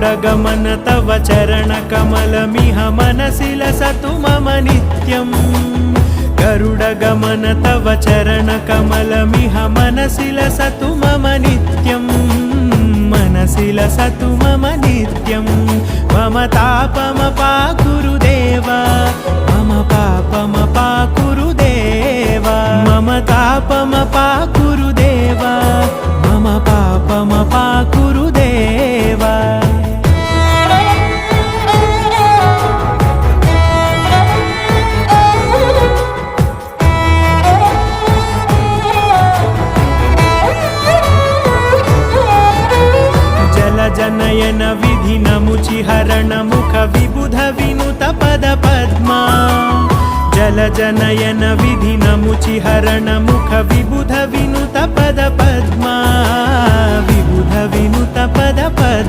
गरुडगमन तव चरणकमलमिह मनसि लसतु मम नित्यम् गरुडगमन तव चरणकमलमिह मनसि लसतु मम नित्यम् मनसि लसतु मम नित्यं मम तापमपाकुरु देवा मम पापमपाकुरु देवा मम तापमपाकुरु देवा मम पापमपाकुरु देवा जनयन विधि नमुचिहरण मुख विबुध विनुत पद पद्मा जल जनयन विधि नमुचिहरण मुख विबुध विनुत पद पद्मा विबुध विनुत पद पद्मा।